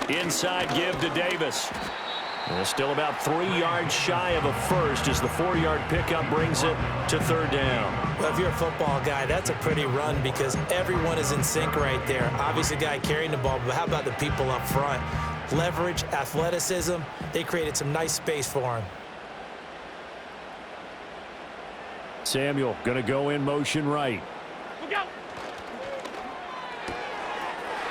Inside give to Davis. And still about 3 yards shy of a first as the 4-yard pickup brings it to third down. Well, if you're a football guy, that's a pretty run because everyone is in sync right there. Obviously, the guy carrying the ball, but how about the people up front? Leverage, athleticism, they created some nice space for him. Samuel going to go in motion right.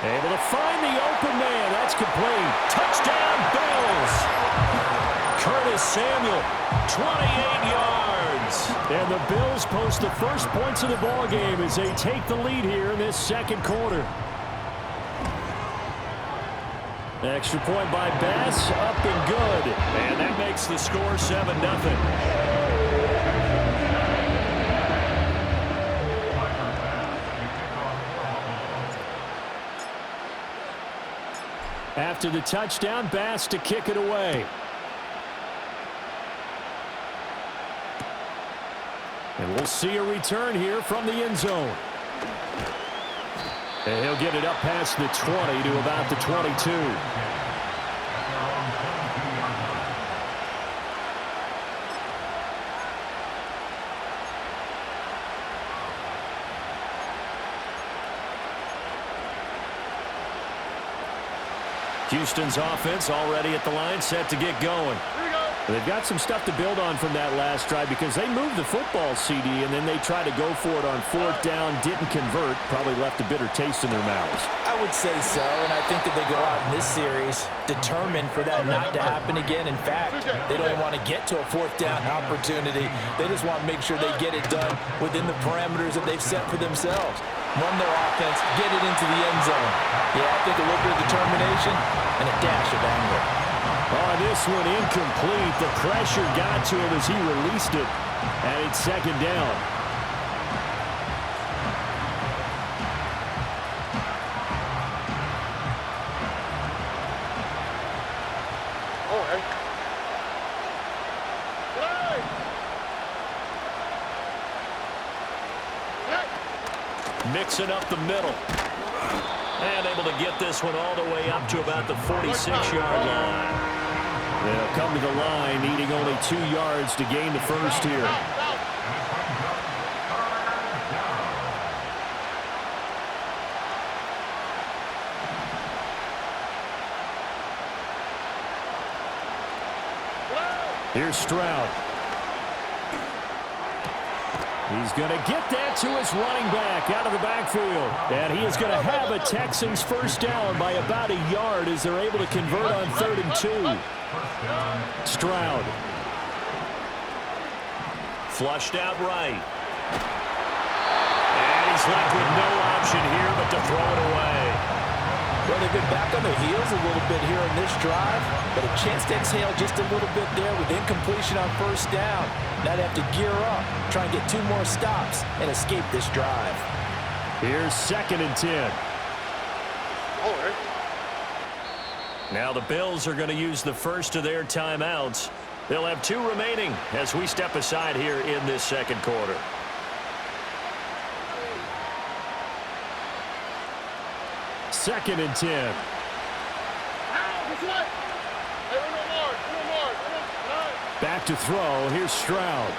Able to find the open man. That's complete. Touchdown, Bills. Curtis Samuel, 28 yards. And the Bills post the first points of the ball game as they take the lead here in this second quarter. Extra point by Bass, up and good. And that makes the score 7-0. After the touchdown, Bass to kick it away. And we'll see a return here from the end zone. And he'll get it up past the 20 to about the 22. Houston's offense already at the line, set to get going. They've got some stuff to build on from that last drive because they moved the football, CD, and then they tried to go for it on fourth down, didn't convert, probably left a bitter taste in their mouths. I would say so, and I think that they go out in this series determined for that not to happen again. In fact, they don't even want to get to a fourth down opportunity. They just want to make sure they get it done within the parameters that they've set for themselves. Run their offense, get it into the end zone. Yeah, I think a little bit of determination and a dash of anger. Oh, this one incomplete. The pressure got to him as he released it. And it's second down. Mixing up the middle. And able to get this one all the way up to about the 46-yard line. They'll come to the line, needing only 2 yards to gain the first here. Here's Stroud. He's going to get that to his running back out of the backfield. And he is going to have a Texans first down by about a yard as they're able to convert on 3rd and 2. Stroud. Flushed out right. And he's left with no option here but to throw it away. Well, they've been back on their heels a little bit here on this drive, but a chance to exhale just a little bit there with incompletion on first down. Now they have to gear up, try and get 2 more stops, and escape this drive. Here's 2nd and 10. Now the Bills are going to use the first of their timeouts. They'll have 2 remaining as we step aside here in this second quarter. Second and 10. Back to throw. Here's Stroud.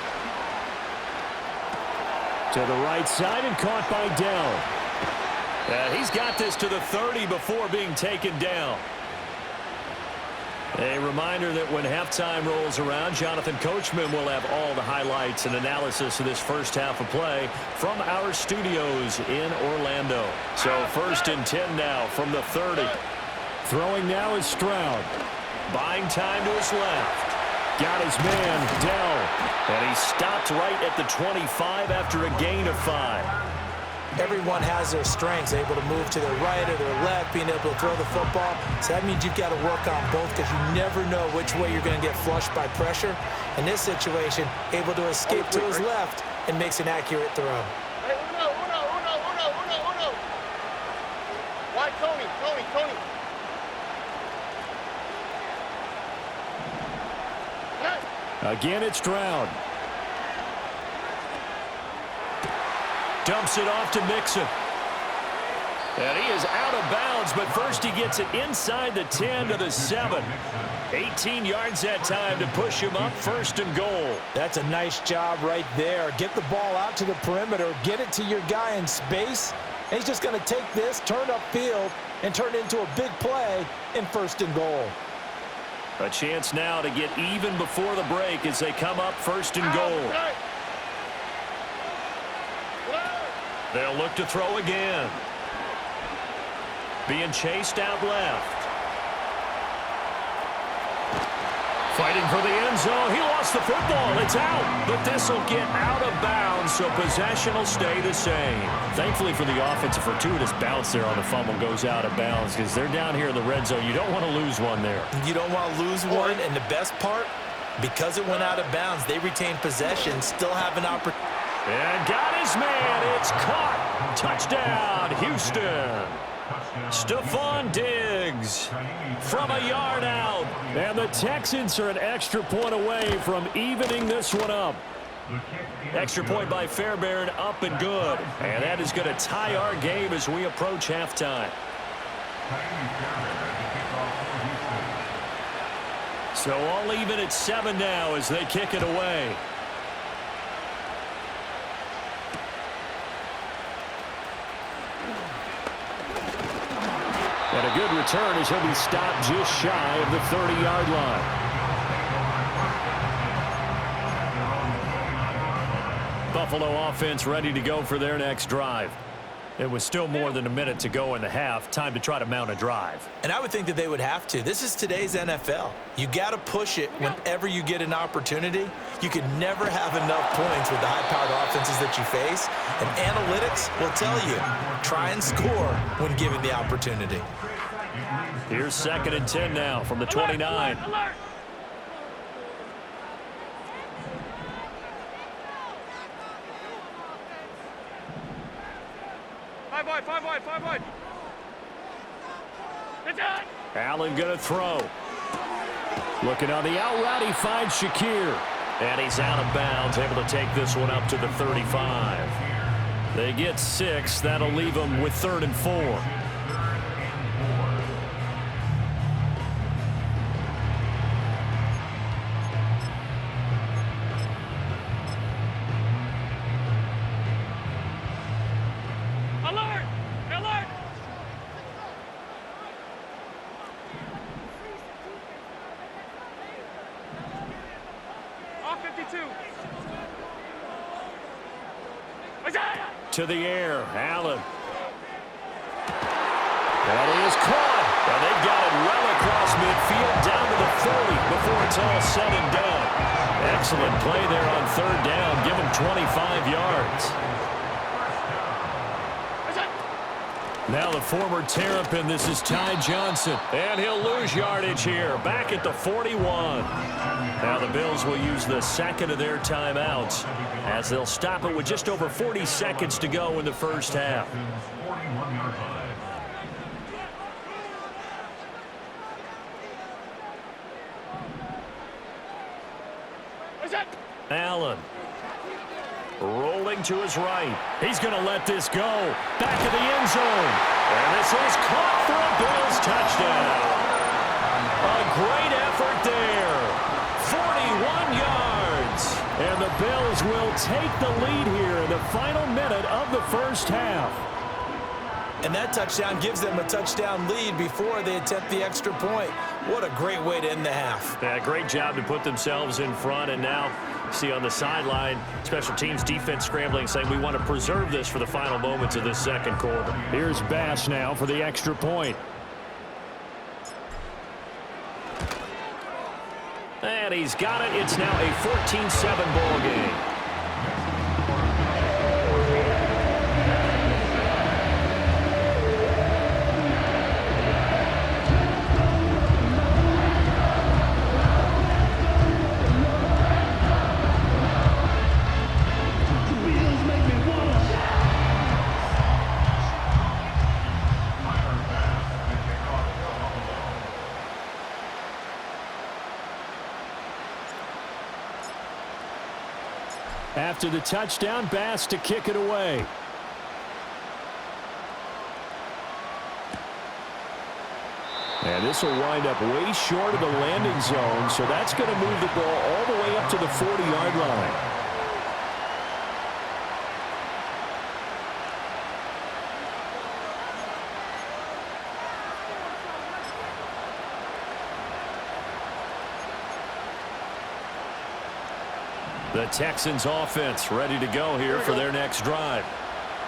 To the right side and caught by Dell. He's got this to the 30 before being taken down. A reminder that when halftime rolls around, Jonathan Coachman will have all the highlights and analysis of this first half of play from our studios in Orlando. So 1st and 10 now from the 30. Throwing now is Stroud. Buying time to his left. Got his man, Dell. And he stopped right at the 25 after a gain of 5. Everyone has their strengths, able to move to their right or their left, being able to throw the football. So that means you've got to work on both because you never know which way you're going to get flushed by pressure. In this situation, able to escape to his left and makes an accurate throw. Hey, uno. Why Tony? Again, it's Stroud. Dumps it off to Mixon. And he is out of bounds, but first he gets it inside the 10 to the 7. 18 yards that time to push him up, 1st and goal. That's a nice job right there. Get the ball out to the perimeter, get it to your guy in space, and he's just going to take this, turn upfield, and turn it into a big play in 1st and goal. A chance now to get even before the break as they come up 1st and goal. They'll look to throw again. Being chased out left. Fighting for the end zone. He lost the football. It's out. But this will get out of bounds, so possession will stay the same. Thankfully for the offense, a fortuitous bounce there on the fumble goes out of bounds because they're down here in the red zone. You don't want to lose one there. You don't want to lose one, and the best part, because it went out of bounds, they retain possession, still have an opportunity. And got his man. It's caught. Touchdown, Houston. Stephon Diggs from a yard out. And the Texans are an extra point away from evening this one up. Extra point by Fairbairn, up and good. And that is going to tie our game as we approach halftime. So all even at 7 now as they kick it away. And a good return as he'll be stopped just shy of the 30-yard line. Buffalo offense ready to go for their next drive. It was still more than a minute to go in the half. Time to try to mount a drive. And I would think that they would have to. This is today's NFL. You got to push it whenever you get an opportunity. You can never have enough points with the high-powered offenses that you face. And analytics will tell you, try and score when given the opportunity. Here's 2nd and 10 now from the 29. Alert! Five wide. It's on! Allen going to throw. Looking on the out route, he finds Shakir. And he's out of bounds, able to take this one up to the 35. They get 6. That'll leave them with 3rd and 4. To the air, Allen. That is caught. And they've got it well across midfield, down to the 40 before it's all said and done. Excellent play there on 3rd down. Give him 25 yards. Now the former Terrapin, this is Ty Johnson. And he'll lose yardage here, back at the 41. Now the Bills will use the 2nd of their timeouts as they'll stop it with just over 40 seconds to go in the first half. Allen. Rolling to his right. He's going to let this go. Back of the end zone. And this is caught for a Bills touchdown. A great effort there. 41 yards. And the Bills will take the lead here in the final minute of the first half. And that touchdown gives them a touchdown lead before they attempt the extra point. What a great way to end the half. Yeah, great job to put themselves in front. And now, see on the sideline, special teams defense scrambling, saying we want to preserve this for the final moments of this second quarter. Here's Bass now for the extra point. And he's got it. It's now a 14-7 ball game. After the touchdown, Bass to kick it away. And this will wind up way short of the landing zone, so that's going to move the ball all the way up to the 40-yard line. The Texans offense ready to go here for their next drive.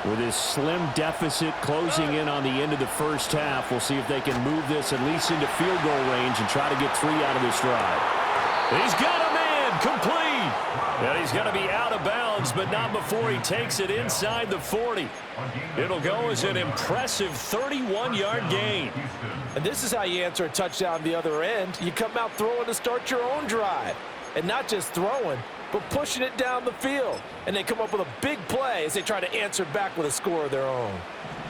With his slim deficit closing in on the end of the first half, we'll see if they can move this at least into field goal range and try to get 3 out of this drive. He's got a man complete. And he's going to be out of bounds, but not before he takes it inside the 40. It'll go as an impressive 31-yard gain. And this is how you answer a touchdown the other end. You come out throwing to start your own drive. And not just throwing, but pushing it down the field. And they come up with a big play as they try to answer back with a score of their own.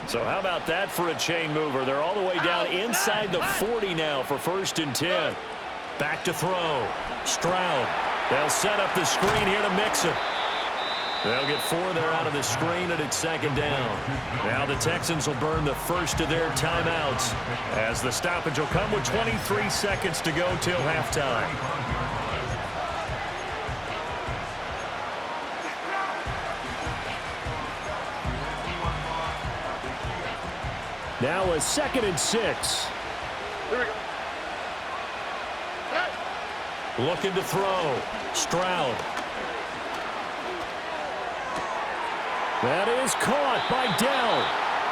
So how about that for a chain mover? They're all the way down inside the 40 now for 1st and 10. Back to throw. Stroud. They'll set up the screen here to Mixon. They'll get 4 there out of the screen, and it's 2nd down. Now the Texans will burn the first of their timeouts as the stoppage will come with 23 seconds to go till halftime. Now a 2nd and 6. Here we go. Looking to throw. Stroud. That is caught by Dell.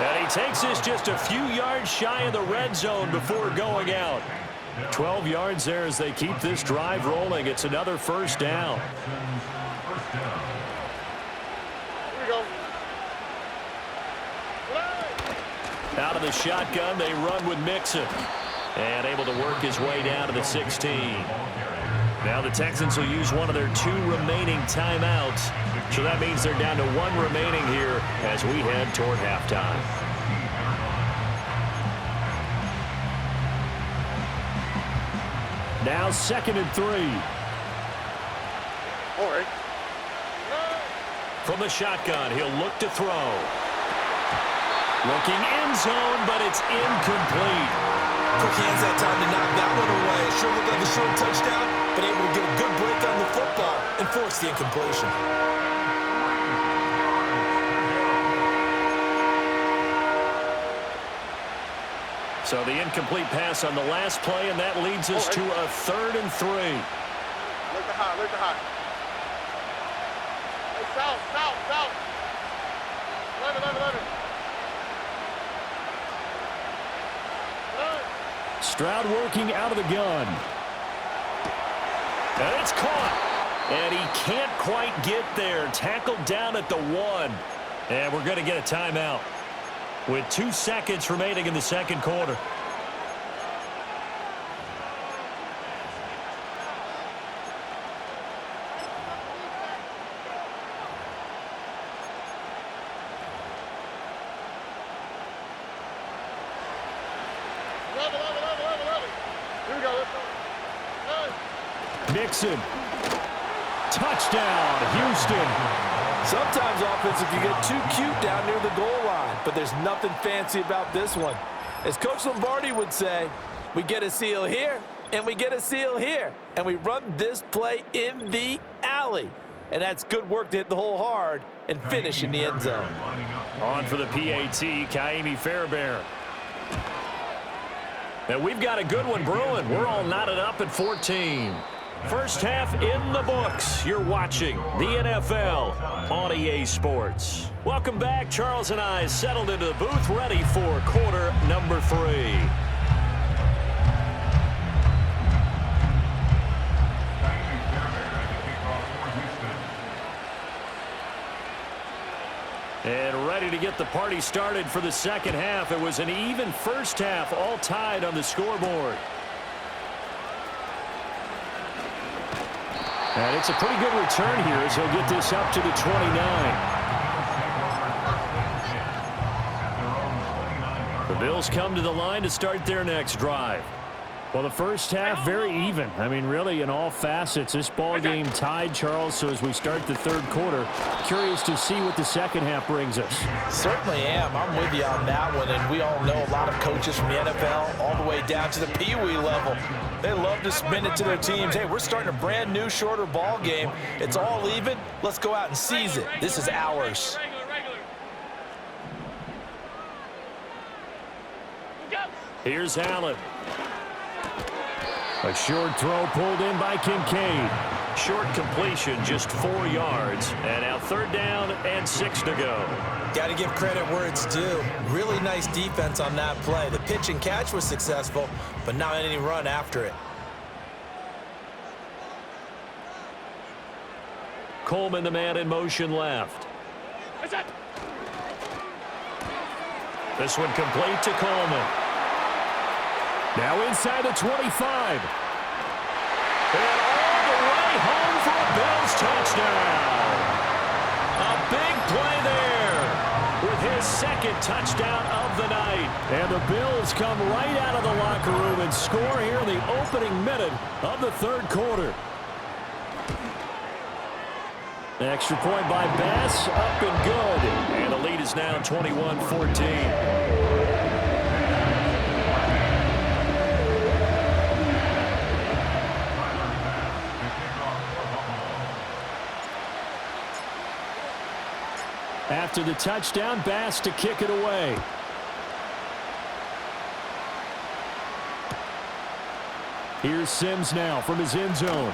And he takes this just a few yards shy of the red zone before going out. 12 yards there as they keep this drive rolling. It's another 1st down. Here we go. Out of the shotgun, they run with Mixon. And able to work his way down to the 16. Now the Texans will use one of their 2 remaining timeouts. So that means they're down to 1 remaining here as we head toward halftime. Now 2nd and 3. All right. From the shotgun, he'll look to throw. Looking end zone, but it's incomplete. Quick hands that time to knock that one away. Sure looked like a short touchdown, but able to get a good break on the football and force the incompletion. So the incomplete pass on the last play, and that leads us to a 3rd and 3. Look the high, look the high. Hey, south, south, south. 11. Stroud working out of the gun. And it's caught. And he can't quite get there. Tackled down at the 1. And we're going to get a timeout with 2 seconds remaining in the 2nd quarter. Here we go. Let's go. Mixon. Touchdown, Houston. Sometimes offensive you get too cute down near the goal line, but there's nothing fancy about this one. As Coach Lombardi would say, we get a seal here, and we get a seal here, and we run this play in the alley. And that's good work to hit the hole hard and finish in the end zone. On for the PAT, Kaimi Fairbairn. And we've got a good one brewing. We're all knotted up at 14. First half in the books. You're watching the NFL on EA Sports. Welcome back. Charles and I settled into the booth, ready for quarter number 3. And ready to get the party started for the second half. It was an even first half, all tied on the scoreboard. And it's a pretty good return here as he'll get this up to the 29. The Bills come to the line to start their next drive. Well, the first half, very even. I mean, really, in all facets, this ball game tied, Charles. So as we start the third quarter, curious to see what the second half brings us. Certainly am. I'm with you on that one. And we all know a lot of coaches from the NFL all the way down to the Pee-wee level. They love to spin it to their teams. Hey, we're starting a brand new, shorter ball game. It's all even. Let's go out and seize it. This is ours. Here's Allen. A short throw pulled in by Kincaid. Short completion, just 4 yards. And now third down and 6 to go. Got to give credit where it's due. Really nice defense on that play. The pitch and catch was successful, but not any run after it. Coleman, the man in motion left. This one complete to Coleman. Now inside the 25. And all the way home for a Bills touchdown. A big play there with his second touchdown of the night. And the Bills come right out of the locker room and score here in the opening minute of the third quarter. Extra point by Bass, up and good. And the lead is now 21-14. After the touchdown, Bass to kick it away. Here's Sims now from his end zone.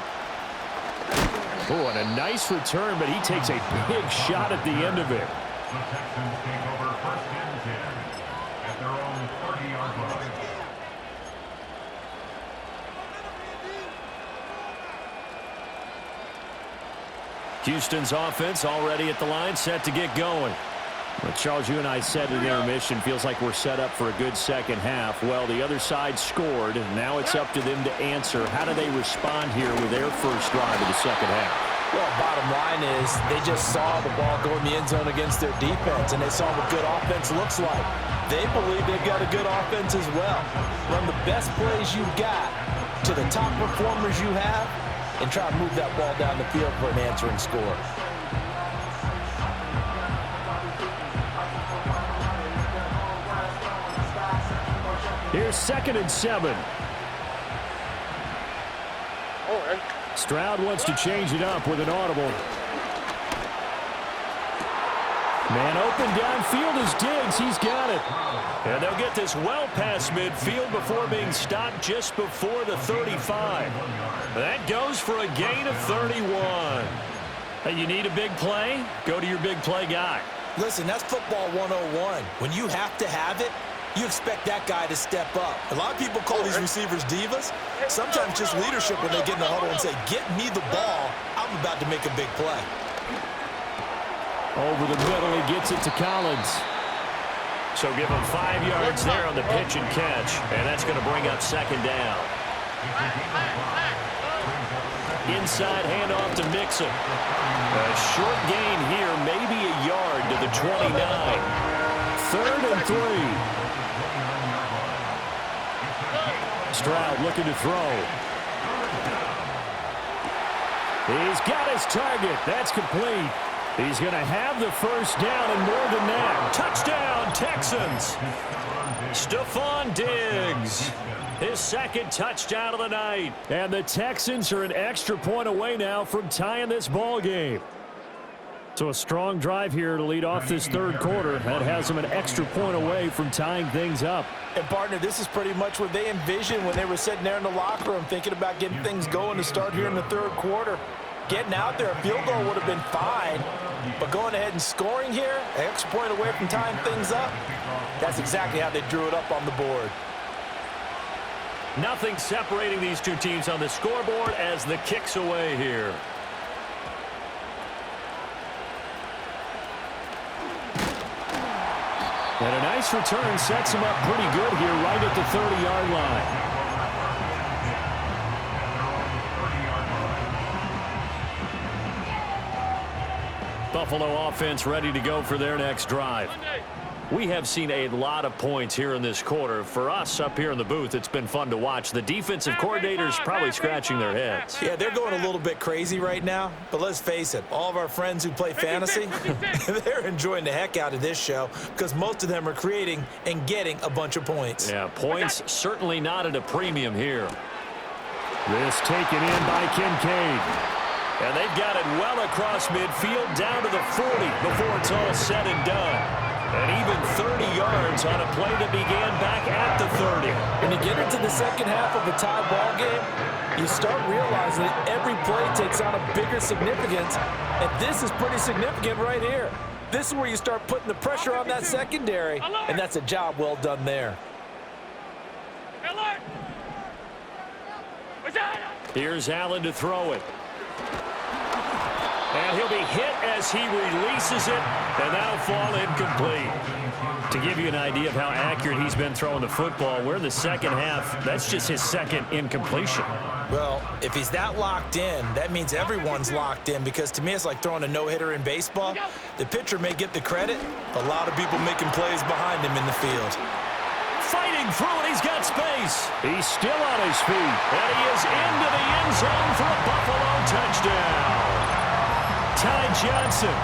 Oh, and a nice return, but he takes a big shot at the end of it. The Texans take over first and 10 at their own 30-yard line. Houston's offense already at the line, set to get going. Well, Charles, you and I said in intermission, feels like we're set up for a good second half. Well, the other side scored, and now it's up to them to answer. How do they respond here with their first drive of the second half? Well, bottom line is they just saw the ball go in the end zone against their defense, and they saw what good offense looks like. They believe they've got a good offense as well. Run the best plays you've got to the top performers you have, and try to move that ball down the field for an answering score. Here's 2nd and 7. Stroud wants to change it up with an audible. Man open downfield is Diggs. He's got it. And they'll get this well past midfield before being stopped just before the 35. That goes for a gain of 31. Hey, you need a big play? Go to your big play guy. Listen, that's football 101. When you have to have it, you expect that guy to step up. A lot of people call these receivers divas. Sometimes just leadership when they get in the huddle and say, get me the ball. I'm about to make a big play. Over the middle, he gets it to Collins. So give him 5 yards there on the pitch and catch, and that's going to bring up second down. Inside handoff to Mixon. A short gain here, maybe a yard to the 29. 3rd and 3. Stroud looking to throw. He's got his target. That's complete. He's going to have the first down and more than that. Touchdown, Texans. Stephon Diggs. His second touchdown of the night. And the Texans are an extra point away now from tying this ball game. So a strong drive here to lead off this third quarter. That has them an extra point away from tying things up. And, partner, this is pretty much what they envisioned when they were sitting there in the locker room thinking about getting things going to start here in the third quarter. Getting out there, a field goal would have been fine. But going ahead and scoring here, an extra point away from tying things up, that's exactly how they drew it up on the board. Nothing separating these two teams on the scoreboard as the kick's away here. And a nice return sets him up pretty good here right at the 30-yard line. Buffalo offense ready to go for their next drive. We have seen a lot of points here in this quarter. For us up here in the booth, it's been fun to watch. The defensive coordinators probably scratching their heads. Yeah, they're going a little bit crazy right now, but let's face it, all of our friends who play fantasy, they're enjoying the heck out of this show because most of them are creating and getting a bunch of points. Yeah, points certainly not at a premium here. This taken in by Kincaid. And they've got it well across midfield down to the 40 before it's all said and done. And even 30 yards on a play that began back at the 30. When you get into the second half of a tie ball game, you start realizing that every play takes on a bigger significance, and this is pretty significant right here. This is where you start putting the pressure on that secondary, and that's a job well done there. Here's Allen to throw it. And he'll be hit as he releases it, and that'll fall incomplete. To give you an idea of how accurate he's been throwing the football, we're in the second half. That's just his second incompletion. Well, if he's that locked in, that means everyone's locked in, because to me it's like throwing a no-hitter in baseball. The pitcher may get the credit, but a lot of people making plays behind him in the field. Fighting through it, he's got space. He's still on his feet, and he is into the end zone for a Buffalo touchdown. Ty Johnson,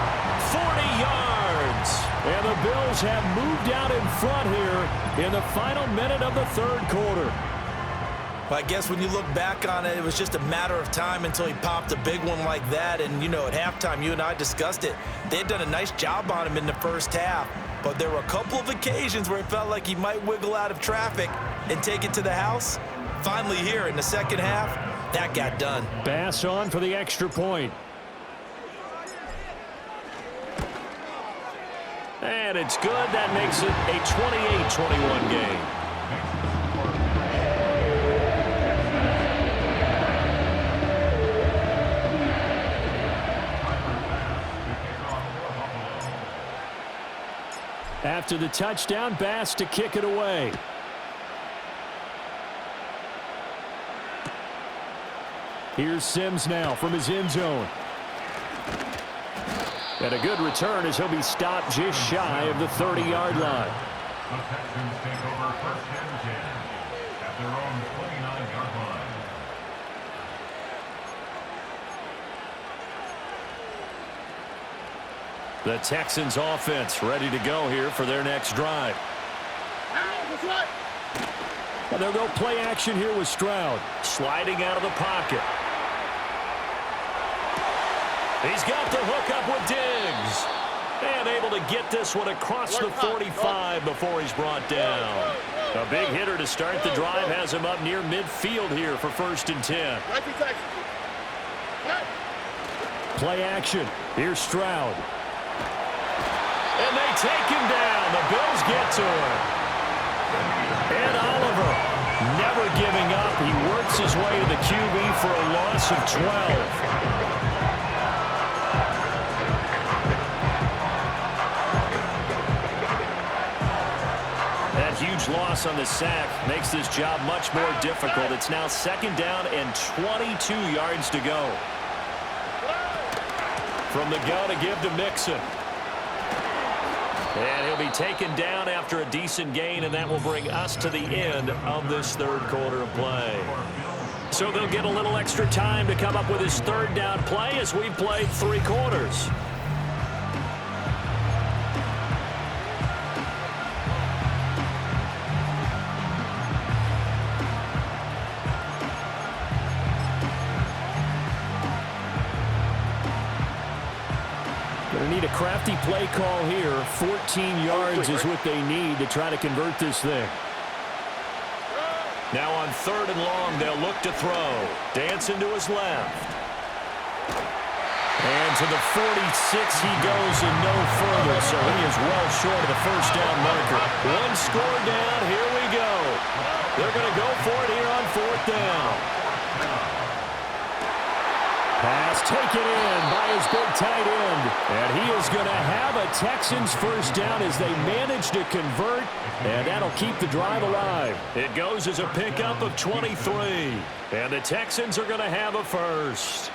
40 yards. And the Bills have moved out in front here in the final minute of the third quarter. Well, I guess when you look back on it, it was just a matter of time until he popped a big one like that. And, you know, at halftime, you and I discussed it. They had done a nice job on him in the first half. But there were a couple of occasions where it felt like he might wiggle out of traffic and take it to the house. Finally here in the second half, that got done. Bass on for the extra point. And it's good. That makes it a 28-21 game. After the touchdown, Bass to kick it away. Here's Sims now from his end zone. And a good return as he'll be stopped just shy of the 30-yard line. The Texans take over first and 10 at their own 29-yard line. The Texans offense ready to go here for their next drive. And they'll go play action here with Stroud. Sliding out of the pocket. He's got the hook up with Diggs. And able to get this one across the 45 before he's brought down. A big hitter to start the drive has him up near midfield here for first and 10. Play action. Here's Stroud. And they take him down. The Bills get to him. And Oliver never giving up. He works his way to the QB for a loss of 12. That huge loss on the sack makes this job much more difficult. It's now second down and 22 yards to go. From the gun to give to Mixon. And he'll be taken down after a decent gain, and that will bring us to the end of this third quarter of play. So they'll get a little extra time to come up with his third down play as we've played 3 quarters. Need a crafty play call here. 14 yards is what they need to try to convert this thing. Now on third and long, they'll look to throw. Dancing to his left. And to the 46 he goes and no further, so he is well short of the first down marker. One score down, here we go. They're going to go for it here on fourth down. Pass taken in by his big tight end. And he is going to have a Texans first down as they manage to convert. And that'll keep the drive alive. It goes as a pickup of 23. And the Texans are going to have a first.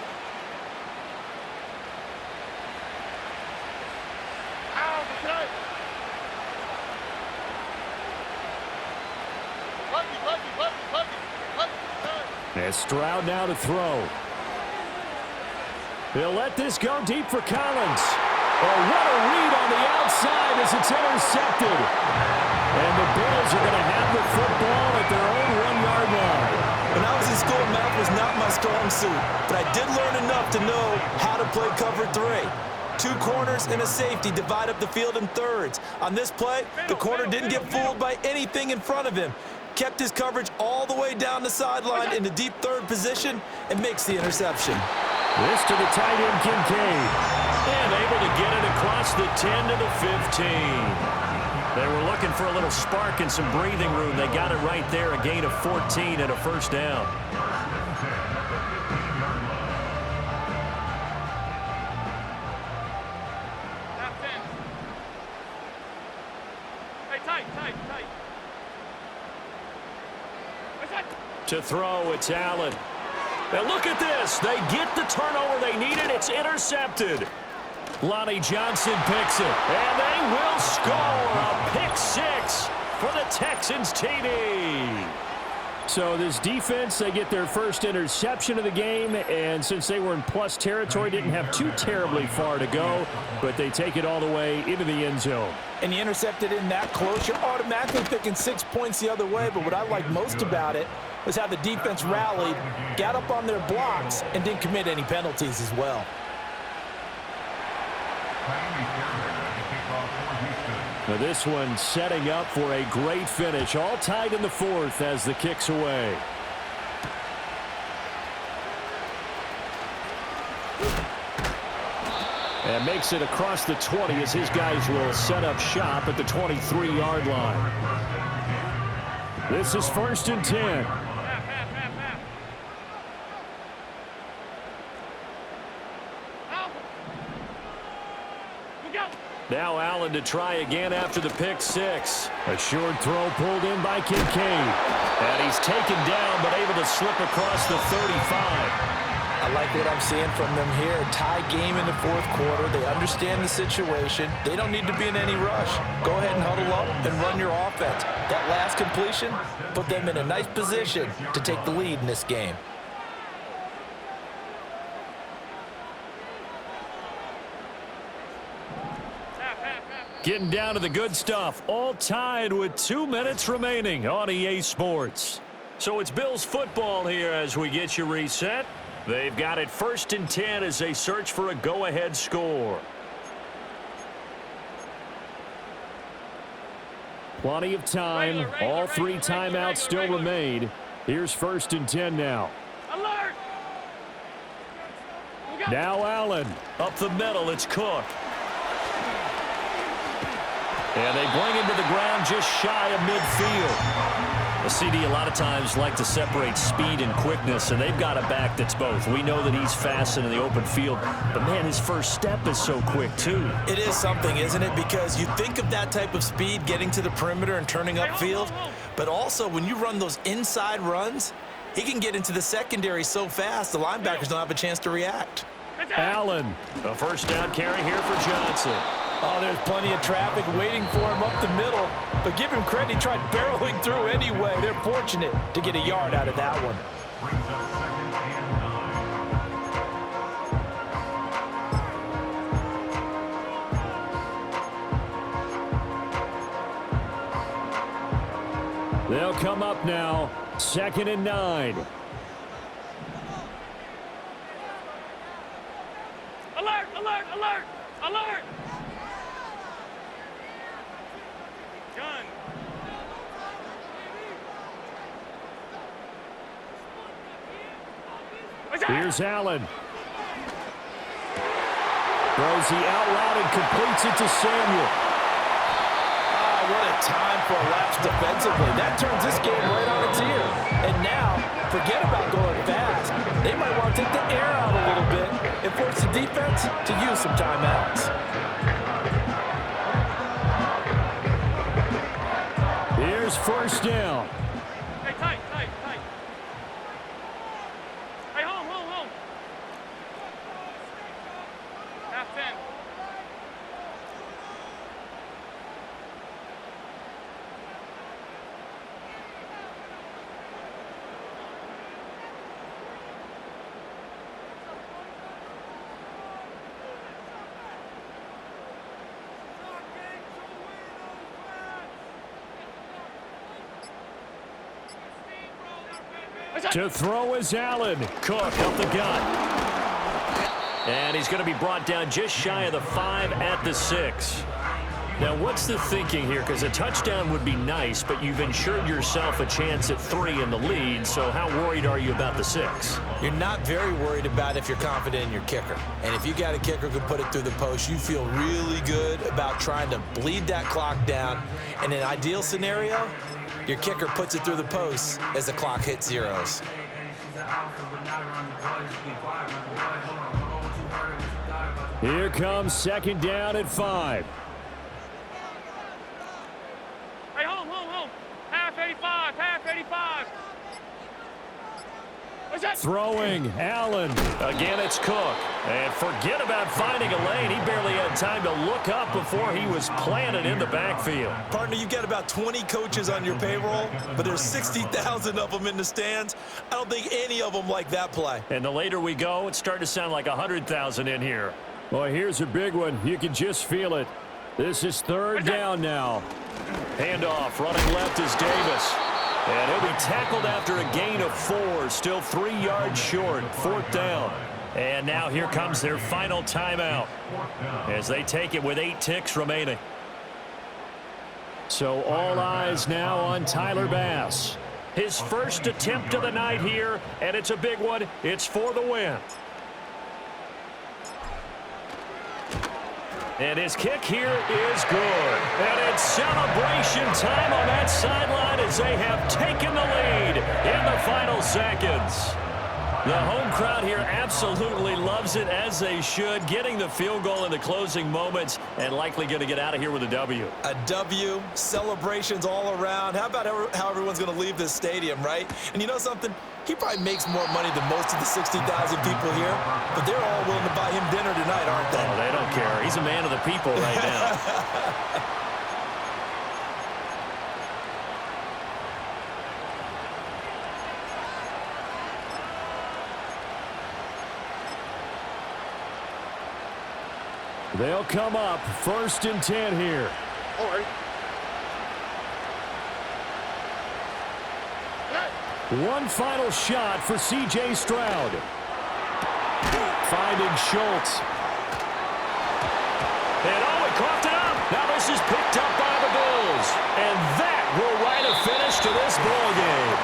And Stroud now to throw. He'll let this go deep for Collins. Oh, what a read on the outside as it's intercepted. And the Bills are going to have the football at their own 1-yard line. When I was in school, math was not my strong suit, but I did learn enough to know how to play cover 3. 2 corners and a safety divide up the field in thirds. On this play, the corner didn't get fooled by anything in front of him. Kept his coverage all the way down the sideline in the deep third position and makes the interception. This to the tight end, Kincaid. And able to get it across the 10 to the 15. They were looking for a little spark and some breathing room. They got it right there, a gain of 14 and a first down. To throw, it's Allen. And look at this. They get the turnover they needed. It's intercepted. Lonnie Johnson picks it. And they will score a pick 6 for the Texans TD. So this defense, they get their first interception of the game, and since they were in plus territory, didn't have too terribly far to go, but they take it all the way into the end zone. And you intercepted in that close, you're automatically picking 6 points the other way, but what I like most about it was how the defense rallied, got up on their blocks, and didn't commit any penalties as well. Now this one setting up for a great finish, all tied in the 4th as the kick's away. And makes it across the 20 as his guys will set up shop at the 23-yard line. This is 1st and 10. Now Allen to try again after the pick 6. A short throw pulled in by Kincaid. And he's taken down but able to slip across the 35. I like what I'm seeing from them here. A tie game in the 4th quarter. They understand the situation. They don't need to be in any rush. Go ahead and huddle up and run your offense. That last completion put them in a nice position to take the lead in this game. Getting down to the good stuff. All tied with 2 minutes remaining on EA Sports. So it's Bills football here as we get you reset. They've got it 1st and 10 as they search for a go-ahead score. Plenty of time. All 3 timeouts still remain. Here's 1st and 10 now. Alert! Now Allen. Up the middle, it's Cook. And they bring him to the ground just shy of midfield. The CD a lot of times like to separate speed and quickness, and they've got a back that's both. We know that he's fast in the open field, but, man, his first step is so quick, too. It is something, isn't it? Because you think of that type of speed getting to the perimeter and turning upfield, but also when you run those inside runs, he can get into the secondary so fast the linebackers don't have a chance to react. Allen. A first down carry here for Johnson. Oh, there's plenty of traffic waiting for him up the middle. But give him credit, he tried barreling through anyway. They're fortunate to get a yard out of that one. They'll come up now. 2nd and 9. Alert! Alert! Alert! Alert! Gun. Here's Allen. Throws the out route and completes it to Samuel. What a time for a lapse defensively. That turns this game right on its ear. And now, forget about going fast. They might want to take the air out a little bit and force the defense to use some timeouts. Here's 1st down. Hey, tight, tight, tight. Hey, home, home, home. Half 10. To throw is Allen. Cook up the gut. And he's going to be brought down just shy of the 5 at the 6. Now, what's the thinking here? Because a touchdown would be nice, but you've ensured yourself a chance at 3 in the lead, so how worried are you about the 6? You're not very worried about if you're confident in your kicker. And if you got a kicker who can put it through the post, you feel really good about trying to bleed that clock down. In an ideal scenario, your kicker puts it through the post as the clock hits zeros. Here comes 2nd down at 5. Hey, home. Half 85, half 85. What's that? Throwing, Allen. Again, it's Cook. And forget about finding a lane. He barely had time to look up before he was planted in the backfield. Partner, you got about 20 coaches on your payroll, but there's 60,000 of them in the stands. I don't think any of them like that play. And the later we go, it's starting to sound like 100,000 in here. Well, here's a big one. You can just feel it. This is 3rd down now. Handoff, running left is Davis. And he'll be tackled after a gain of 4, still 3 yards short, 4th down. And now here comes their final timeout as they take it with 8 ticks remaining. So all eyes now on Tyler Bass. His first attempt of the night here, and it's a big one. It's for the win. And his kick here is good. And it's celebration time on that sideline as they have taken the lead in the final seconds. The home crowd here absolutely loves it, as they should, getting the field goal in the closing moments and likely going to get out of here with a W. A W, celebrations all around. How about how everyone's going to leave this stadium, right? And you know something? He probably makes more money than most of the 60,000 people here, but they're all willing to buy him dinner tonight, aren't they? Oh, they don't care. He's a man of the people right now. They'll come up 1st and 10 here. All right. One final shot for C.J. Stroud. Finding Schultz. And he coughed it up. Now this is picked up by the Bills. And that will write a finish to this ball game.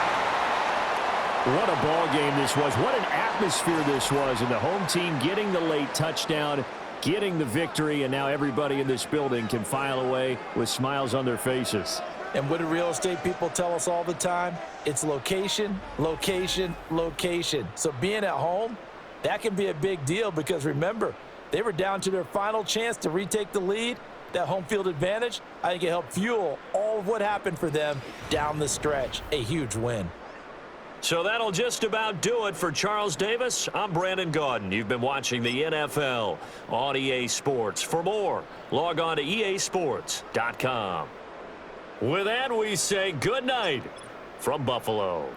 What a ball game this was. What an atmosphere this was. And the home team getting the late touchdown, getting the victory, and now everybody in this building can file away with smiles on their faces. And what do real estate people tell us all the time? It's location, location, location. So being at home, that can be a big deal because, remember, they were down to their final chance to retake the lead. That home field advantage, I think it helped fuel all of what happened for them down the stretch. A huge win. So that'll just about do it for Charles Davis. I'm Brandon Gaudin. You've been watching the NFL on EA Sports. For more, log on to easports.com. With that, we say good night from Buffalo.